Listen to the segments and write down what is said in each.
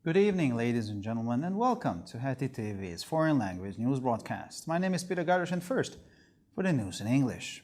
Good evening, ladies and gentlemen, and welcome to Heti TV's foreign language news broadcast. My name is Peter Gardosh, and first, for the news in English.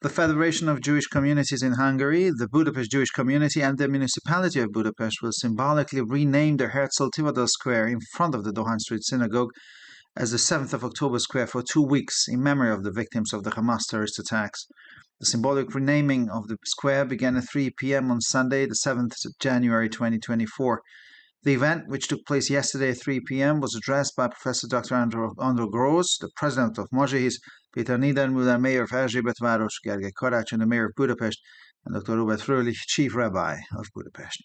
The Federation of Jewish Communities in Hungary, the Budapest Jewish Community, and the municipality of Budapest will symbolically rename the Herzl Tivadar Square in front of the Dohány Street Synagogue as the 7th of October Square for 2 weeks in memory of the victims of the Hamas terrorist attacks. The symbolic renaming of the square began at 3 p.m. on Sunday, the 7th of January 2024. The event, which took place yesterday at 3 p.m., was addressed by Professor Dr. Andor Gross, the president of Mozsihis, Péter Niedermüller, mayor of Erzsébetváros, Gergely Karácsony, the mayor of Budapest, and Dr. Robert Fröhlich, chief rabbi of Budapest.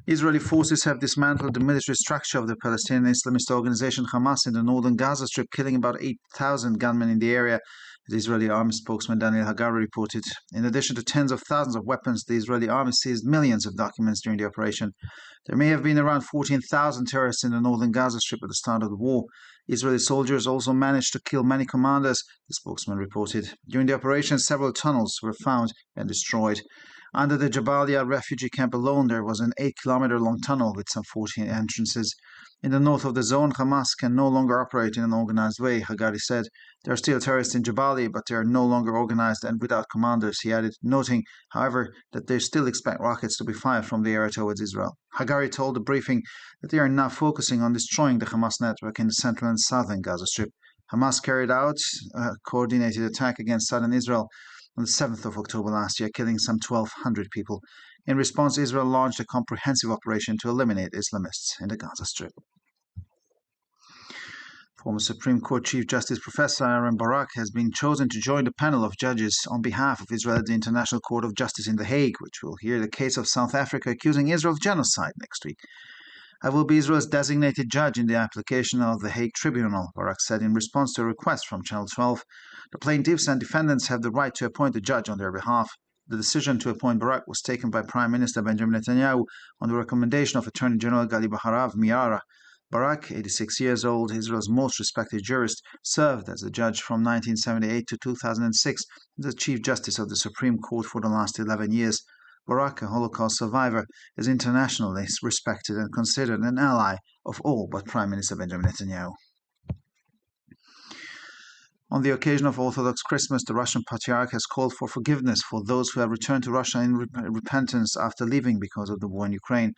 Israeli forces have dismantled the military structure of the Palestinian Islamist organization Hamas in the northern Gaza Strip, killing about 8,000 gunmen in the area, the Israeli army spokesman Daniel Hagari reported. In addition to tens of thousands of weapons, the Israeli army seized millions of documents during the operation. There may have been around 14,000 terrorists in the northern Gaza Strip at the start of the war. Israeli soldiers also managed to kill many commanders, the spokesman reported. During the operation, several tunnels were found and destroyed. Under the Jabalia refugee camp alone, there was an 8-kilometer-long tunnel with some 14 entrances. In the north of the zone, Hamas can no longer operate in an organized way, Hagari said. There are still terrorists in Jabalia, but they are no longer organized and without commanders, he added, noting, however, that they still expect rockets to be fired from the area towards Israel. Hagari told the briefing that they are now focusing on destroying the Hamas network in the central and southern Gaza Strip. Hamas carried out a coordinated attack against southern Israel on the 7th of October last year, killing some 1,200 people. In response, Israel launched a comprehensive operation to eliminate Islamists in the Gaza Strip. Former Supreme Court Chief Justice Professor Aaron Barak has been chosen to join the panel of judges on behalf of Israel at the International Court of Justice in The Hague, which will hear the case of South Africa accusing Israel of genocide next week. I will be Israel's designated judge in the application of the Hague Tribunal, Barak said in response to a request from Channel 12. The plaintiffs and defendants have the right to appoint a judge on their behalf. The decision to appoint Barak was taken by Prime Minister Benjamin Netanyahu on the recommendation of Attorney General Gali Baharav Miara. Barak, 86 years old, Israel's most respected jurist, served as a judge from 1978 to 2006 and as Chief Justice of the Supreme Court for the last 11 years. Barak, a Holocaust survivor, is internationally respected and considered an ally of all but Prime Minister Benjamin Netanyahu. On the occasion of Orthodox Christmas, the Russian Patriarch has called for forgiveness for those who have returned to Russia in repentance after leaving because of the war in Ukraine.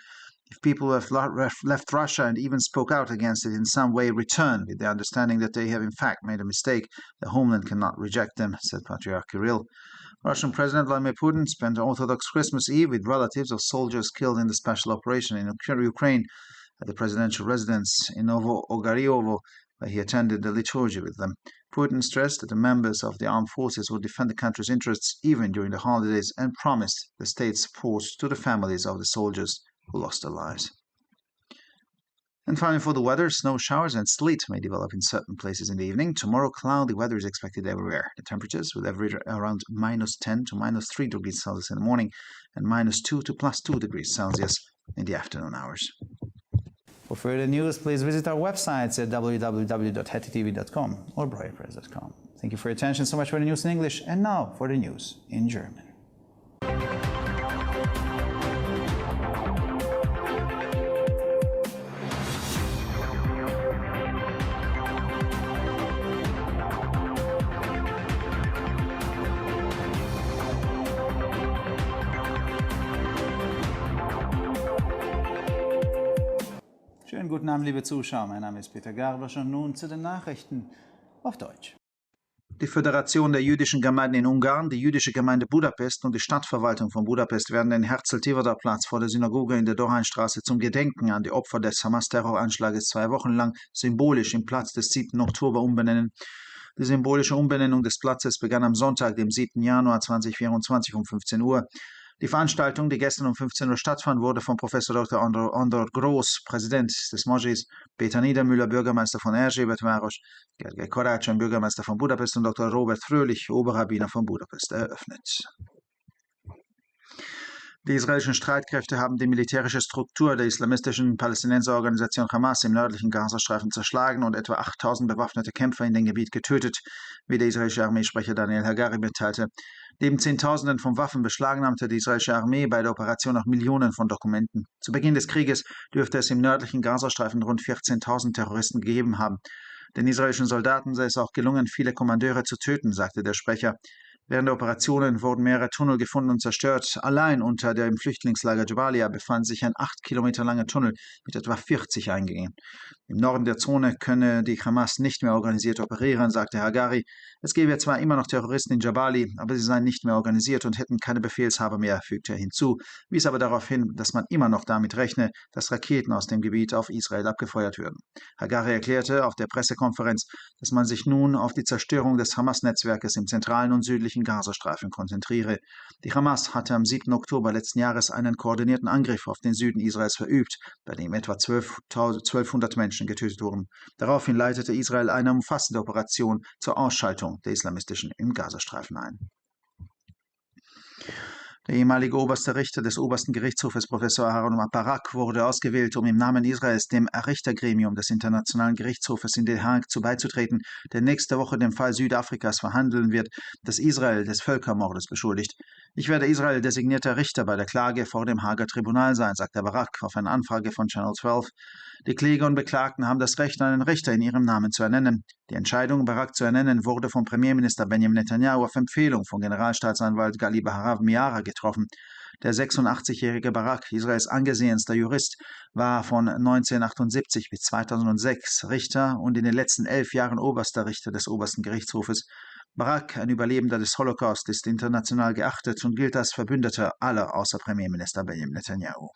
If people who have left Russia and even spoke out against it in some way return with the understanding that they have in fact made a mistake, the homeland cannot reject them, said Patriarch Kirill. Russian President Vladimir Putin spent Orthodox Christmas Eve with relatives of soldiers killed in the special operation in Ukraine at the presidential residence in Novo-Ogaryovo, where he attended the liturgy with them. Putin stressed that the members of the armed forces will defend the country's interests even during the holidays and promised the state's support to the families of the soldiers who lost their lives. And finally, for the weather, snow showers and sleet may develop in certain places in the evening. Tomorrow, cloudy weather is expected everywhere. The temperatures will average around -10 to -3 degrees Celsius in the morning and -2 to +2 degrees Celsius in the afternoon hours. For further news, please visit our websites at www.hetitv.com or breuerpress.com. Thank you for your attention. So much for the news in English, and now for the news in German. Schönen guten Abend, liebe Zuschauer. Mein Name ist Peter Gardosh und nun zu den Nachrichten auf Deutsch. Die Föderation der jüdischen Gemeinden in Ungarn, die jüdische Gemeinde Budapest und die Stadtverwaltung von Budapest werden den Herzl-Tivadar-Platz vor der Synagoge in der Dohánystraße zum Gedenken an die Opfer des Hamas-Terroranschlages 2 Wochen lang symbolisch im Platz des 7. Oktober umbenennen. Die symbolische Umbenennung des Platzes begann am Sonntag, dem 7. Januar 2024 um 15 Uhr. Die Veranstaltung, die gestern um 15 Uhr stattfand, wurde von Professor Dr. Andor Gross, Präsident des Mozsihis, Péter Niedermüller, Bürgermeister von Erzsébetváros, Gergely Karácsony, Bürgermeister von Budapest und Dr. Robert Fröhlich, Oberrabbiner von Budapest, eröffnet. Die israelischen Streitkräfte haben die militärische Struktur der islamistischen Palästinenserorganisation Hamas im nördlichen Gazastreifen zerschlagen und etwa 8000 bewaffnete Kämpfer in dem Gebiet getötet, wie der israelische Armeesprecher Daniel Hagari mitteilte. Neben Zehntausenden von Waffen beschlagnahmte die israelische Armee bei der Operation auch Millionen von Dokumenten. Zu Beginn des Krieges dürfte es im nördlichen Gazastreifen rund 14.000 Terroristen gegeben haben. Den israelischen Soldaten sei es auch gelungen, viele Kommandeure zu töten, sagte der Sprecher. Während der Operationen wurden mehrere Tunnel gefunden und zerstört. Allein unter dem Flüchtlingslager Jabalia befand sich ein 8 Kilometer langer Tunnel mit etwa 40 Eingängen. Im Norden der Zone könne die Hamas nicht mehr organisiert operieren, sagte Hagari. Es gäbe zwar immer noch Terroristen in Jabali, aber sie seien nicht mehr organisiert und hätten keine Befehlshaber mehr, fügte er hinzu, wies aber darauf hin, dass man immer noch damit rechne, dass Raketen aus dem Gebiet auf Israel abgefeuert würden. Hagari erklärte auf der Pressekonferenz, dass man sich nun auf die Zerstörung des Hamas-Netzwerkes im zentralen und südlichen Gazastreifen konzentriere. Die Hamas hatte am 7. Oktober letzten Jahres einen koordinierten Angriff auf den Süden Israels verübt, bei dem etwa 1200 Menschen getötet wurden. Daraufhin leitete Israel eine umfassende Operation zur Ausschaltung der Islamistischen im Gazastreifen ein. Der ehemalige oberste Richter des obersten Gerichtshofes, Professor Aaron Barak, wurde ausgewählt, um im Namen Israels dem Richtergremium des Internationalen Gerichtshofes in Den Haag beizutreten, der nächste Woche den Fall Südafrikas verhandeln wird, das Israel des Völkermordes beschuldigt. Ich werde Israel designierter Richter bei der Klage vor dem Haager Tribunal sein, sagte Barak auf eine Anfrage von Channel 12. Die Kläger und Beklagten haben das Recht, einen Richter in ihrem Namen zu ernennen. Die Entscheidung, Barak zu ernennen, wurde vom Premierminister Benjamin Netanyahu auf Empfehlung von Generalstaatsanwalt Gali Baharav Miara getroffen. Der 86-jährige Barak, Israels angesehenster Jurist, war von 1978 bis 2006 Richter und in den letzten 11 Jahren oberster Richter des obersten Gerichtshofes. Barak, ein Überlebender des Holocaust, ist international geachtet und gilt als Verbündeter aller außer Premierminister Benjamin Netanyahu.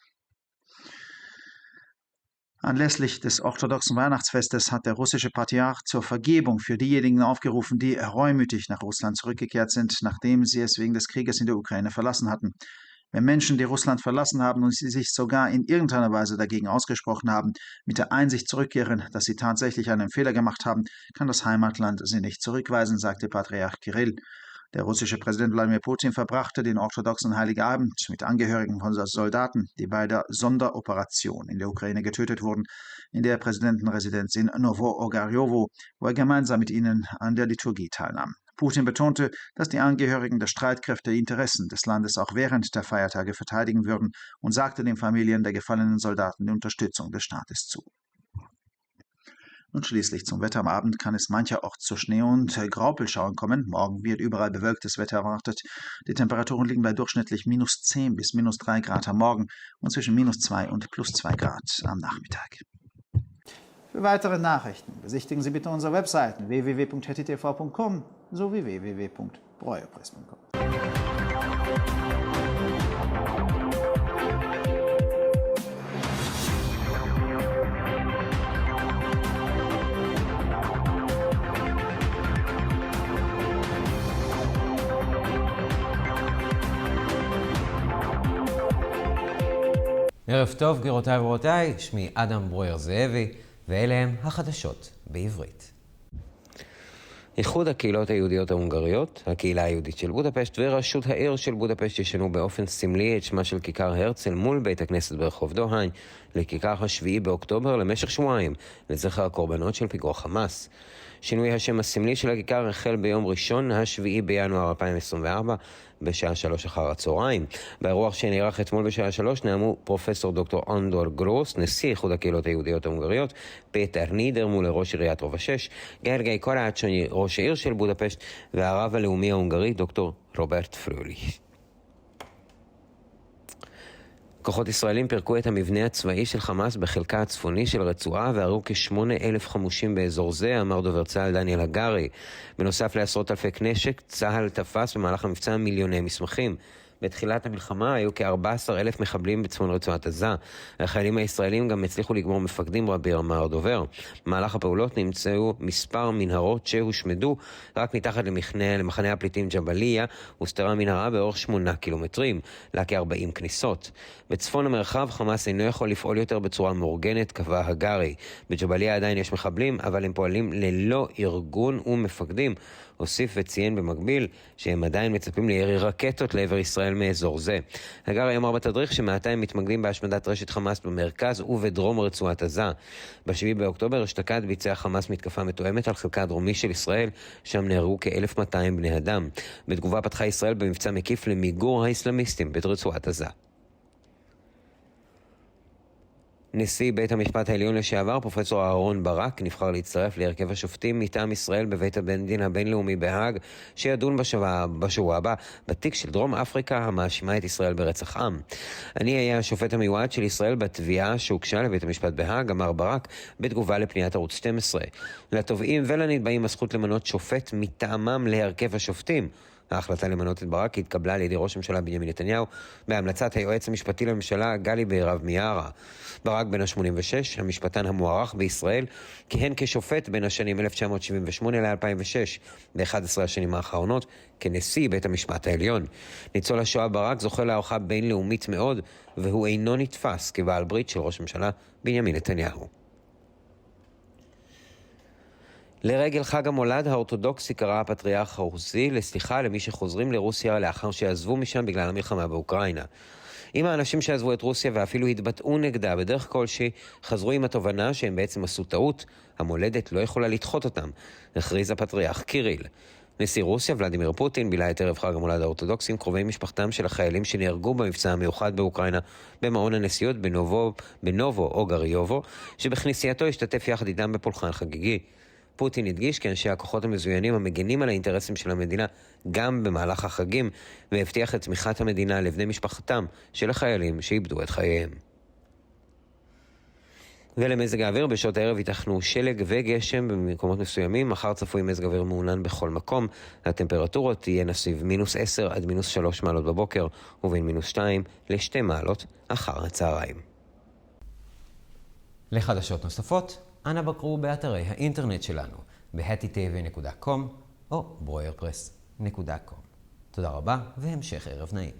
Anlässlich des orthodoxen Weihnachtsfestes hat der russische Patriarch zur Vergebung für diejenigen aufgerufen, die reumütig nach Russland zurückgekehrt sind, nachdem sie es wegen des Krieges in der Ukraine verlassen hatten. Wenn Menschen, die Russland verlassen haben und sie sich sogar in irgendeiner Weise dagegen ausgesprochen haben, mit der Einsicht zurückkehren, dass sie tatsächlich einen Fehler gemacht haben, kann das Heimatland sie nicht zurückweisen, sagte Patriarch Kirill. Der russische Präsident Wladimir Putin verbrachte den orthodoxen Heiligabend mit Angehörigen von Soldaten, die bei der Sonderoperation in der Ukraine getötet wurden, in der Präsidentenresidenz in Nowo-Ogarjowo, wo er gemeinsam mit ihnen an der Liturgie teilnahm. Putin betonte, dass die Angehörigen der Streitkräfte die Interessen des Landes auch während der Feiertage verteidigen würden und sagte den Familien der gefallenen Soldaten die Unterstützung des Staates zu. Und schließlich zum Wetter. Am Abend kann es mancherorts zu Schnee- und Graupelschauern kommen. Morgen wird überall bewölktes Wetter erwartet. Die Temperaturen liegen bei durchschnittlich -10 bis -3 Grad am Morgen und zwischen -2 und +2 Grad am Nachmittag. Für weitere Nachrichten besichtigen Sie bitte unsere Webseiten www.hettitv.com sowie www.breuerpress.com. ערב טוב, גבירותיי ורבותיי, שמי אדם ברויר זאבי, ואלה הם החדשות בעברית. איחוד הקהילות היהודיות ההונגריות, הקהילה היהודית של בודפשט ורשות העיר של בודפשט ישנו באופן סמלי את שמה של כיכר הרצל מול בית הכנסת ברחוב דוהיין לכיכר השביעי באוקטובר למשך שבועיים, לזכר הקורבנות של פיגוע חמאס. שינוי השם הסמלי של הכיכר החל ביום ראשון, השביעי בינואר 2024, בשעה 3 אחר הצהריים. באירוח שנערך אתמול בשעה 3 נאמו פרופסור דוקטור אנדור גרוס, נשיא איחוד הקהילות היהודיות ההונגריות, פטר נידר מול ראש עיריית רובע 6, גרגי קורצ'וני, ראש העיר של בודפשט, והרב הלאומי ההונגרי דוקטור רוברט פרוליך. כוחות ישראלים פירקו את המבנה הצבאי של חמאס בחלקה הצפוני של רצועה והראו כ8,000 חמושים באזור זה, אמר דובר צה"ל דניאל הגרי. בנוסף לעשרות אלפי נשק, צה"ל תפס במהלך המבצע מיליוני מסמכים. בתחילת המלחמה היו כ14,000 מחבלים בצפון רצועת עזה. החיילים הישראלים גם הצליחו לגמור מפקדים רבים, אמר דובר. במהלך הפעולות נמצאו מספר מנהרות שהושמדו רק מתחת למחנה הפליטים ג'בליה, הוסתרה מנהרה באורך 8 קילומטרים, לה כ40 כניסות. בצפון המרחב חמאס אינו יכול לפעול יותר בצורה מאורגנת, קבע הגרי. בג'בליה עדיין יש מחבלים, אבל הם פועלים ללא ארגון ומפקדים. הוסיף וציין במקביל שהם עדיין מצפים לירי רקטות לעבר ישראל מאזור זה. הגרי אמר בתדריך שמעתה הם מתמקדים בהשמדת רשת חמאס במרכז ובדרום רצועת עזה. ב7 באוקטובר אשתקד ביצע חמאס מתקפה מתואמת על חלקה הדרומי של ישראל, שם נהרגו כ-1,200 בני אדם. בתגובה פתחה ישראל במבצע מקיף למיגור האסלאמיסטים ברצועת עזה. נשיא בית המשפט העליון לשעבר, פרופסור אהרון ברק, נבחר להצטרף להרכב השופטים מטעם ישראל בבית הדין הבינלאומי בהאג, שידון בשבוע הבא בתיק של דרום אפריקה המאשימה את ישראל ברצח עם. אני אהיה השופט המיועד של ישראל בתביעה שהוגשה לבית המשפט בהאג, אמר ברק, בתגובה לפניית ערוץ 12. לתובעים ולנתבעים הזכות למנות שופט מטעמם להרכב השופטים. ההחלטה למנות את ברק התקבלה על ידי ראש הממשלה בנימין נתניהו בהמלצת היועץ המשפטי לממשלה גלי בהרב מיארה. ברק בן ה-86, המשפטן המוערך בישראל, כיהן כשופט בין השנים 1978 ל-2006, ב-11 השנים האחרונות כנשיא בית המשפט העליון. ניצול השואה ברק זוכה להערכה בינלאומית מאוד, והוא אינו נתפס כבעל ברית של ראש הממשלה בנימין נתניהו. לרגל חג המולד האורתודוקסי קרא הפטריארך הרוסי לסליחה למי שחוזרים לרוסיה לאחר שעזבו משם בגלל המלחמה באוקראינה. אם האנשים שעזבו את רוסיה ואפילו התבטאו נגדה בדרך כלשהי, חזרו עם התובנה שהם בעצם עשו טעות, המולדת לא יכולה לדחות אותם, הכריז הפטריארך קיריל. נשיא רוסיה ולדימיר פוטין בילה את ערב חג המולד האורתודוקסי עם קרובי משפחתם של החיילים שנהרגו במבצע המיוחד באוקראינה במעון הנשיאות בנובו או גריובו, שבכנסייתו השתתף יחד איתם בפולחן חגיגי. פוטין הדגיש כי אנשי הכוחות המזוינים המגנים על האינטרסים של המדינה גם במהלך החגים, והבטיח את תמיכת המדינה לבני משפחתם של החיילים שאיבדו את חייהם. ולמזג האוויר, בשעות הערב ייתכנו שלג וגשם במקומות מסוימים, מחר צפוי מזג אוויר מעונן בכל מקום, הטמפרטורות תהיה סביב -10 עד -3 מעלות בבוקר, ובין -2 ל-2 מעלות אחר הצהריים. לחדשות נוספות, אנא בקרו באתרי האינטרנט שלנו, ב-hattitv.com או broyerpress.com. תודה רבה והמשך ערב נעים.